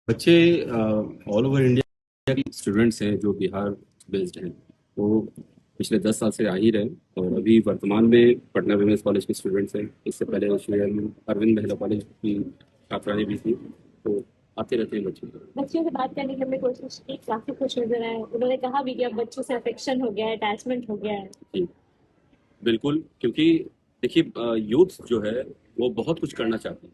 बच्चे all over India के students हैं जो बिहार बेस्ड हैं। वो पिछले 10 साल से आ ही रहे हैं और अभी वर्तमान में पटना विमेंस कॉलेज के स्टूडेंट्स हैं। इससे पहले श्री अरविंद महिला कॉलेज की छात्राएं भी थी, तो आते रहते हैं बच्चे। बच्चियों से बात करने की हमने कोशिश की, काफी खुश नजर आए। उन्होंने कहा भी कि अब बच्चों से अफेक्शन हो गया है, अटैचमेंट हो गया है। जी, बिल्कुल। क्योंकि देखिए, यूथ जो है वो बहुत कुछ करना चाहती है,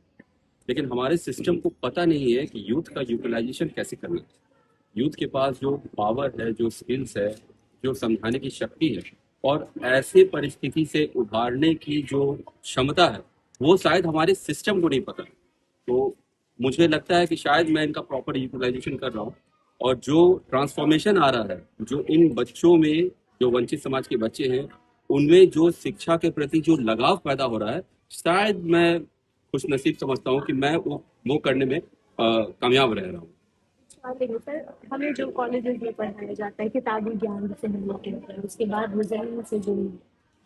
लेकिन हमारे सिस्टम को पता नहीं है कि यूथ का यूटिलाइजेशन कैसे करना है। यूथ के पास जो पावर है, जो स्किल्स है, जो समझाने की शक्ति है और ऐसे परिस्थिति से उभारने की जो क्षमता है, वो शायद हमारे सिस्टम को नहीं पता। तो मुझे लगता है कि शायद मैं इनका प्रॉपर यूटिलाइजेशन कर रहा हूँ। और जो ट्रांसफॉर्मेशन आ रहा है, जो इन बच्चों में, जो वंचित समाज के बच्चे हैं, उनमें जो शिक्षा के प्रति जो लगाव पैदा हो रहा है, शायद मैं खुश नसीब समझता हूँ कि मैं वो करने में कामयाब रह रहा हूँ। हाँ, देखिए सर, हमें जो कॉलेजेस में पढ़ाया जाता है किताबी ज्ञान जिसे हम लोग कहते हैं, उसके बाद वो जमीन से जुड़ी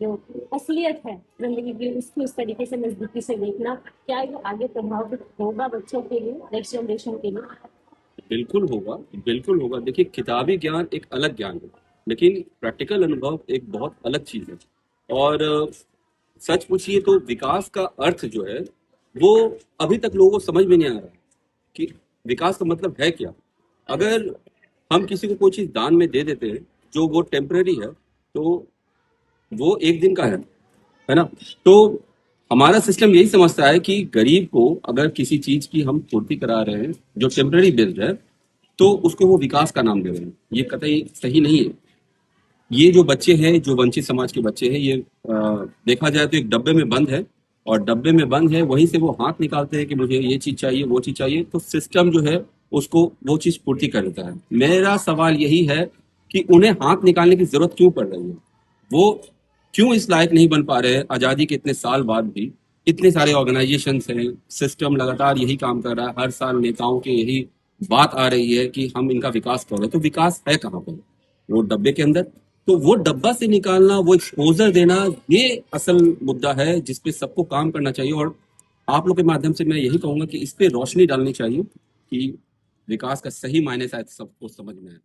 जो असलियत है जिंदगी की, उसको इस तरीके से नजदीकी से देखना, क्या ये आगे प्रभावित होगा बच्चों के लिए, नेक्स्ट जनरेशन के लिए? बिल्कुल होगा, बिल्कुल होगा। देखिए, किताबी ज्ञान एक अलग ज्ञान है, लेकिन प्रैक्टिकल अनुभव एक बहुत अलग चीज है। और सच पूछिए तो विकास का अर्थ जो है, वो अभी तक लोगों को समझ में नहीं आ रहा है कि विकास का मतलब है क्या। अगर हम किसी को कोई चीज दान में दे देते हैं, जो वो टेम्पररी है, तो वो एक दिन का है ना। तो हमारा सिस्टम यही समझता है कि गरीब को अगर किसी चीज की हम पूर्ति करा रहे हैं जो टेम्पररी बेस्ड है, तो उसको वो विकास का नाम दे रहे हैं। ये कतई सही नहीं है। ये जो बच्चे हैं, जो वंचित समाज के बच्चे हैं, ये देखा जाए तो एक डब्बे में बंद है। और डब्बे में बंद है, वहीं से वो हाथ निकालते हैं कि मुझे ये चीज चाहिए, वो चीज चाहिए, तो सिस्टम जो है उसको वो चीज पूर्ति कर देता है। मेरा सवाल यही है कि उन्हें हाथ निकालने की जरूरत क्यों पड़ रही है। वो क्यों इस लायक नहीं बन पा रहे हैं आजादी के इतने साल बाद भी। इतने सारे ऑर्गेनाइजेशन हैं, सिस्टम लगातार यही काम कर रहा है, हर साल नेताओं की यही बात आ रही है कि हम इनका विकास कर रहे हैं, तो विकास है कहाँ पर? वो डब्बे के अंदर। तो वो डब्बा से निकालना, वो एक्सपोजर देना, ये असल मुद्दा है जिस पे सबको काम करना चाहिए। और आप लोग के माध्यम से मैं यही कहूंगा कि इस पे रोशनी डालनी चाहिए कि विकास का सही मायने शायद सबको समझ में आए।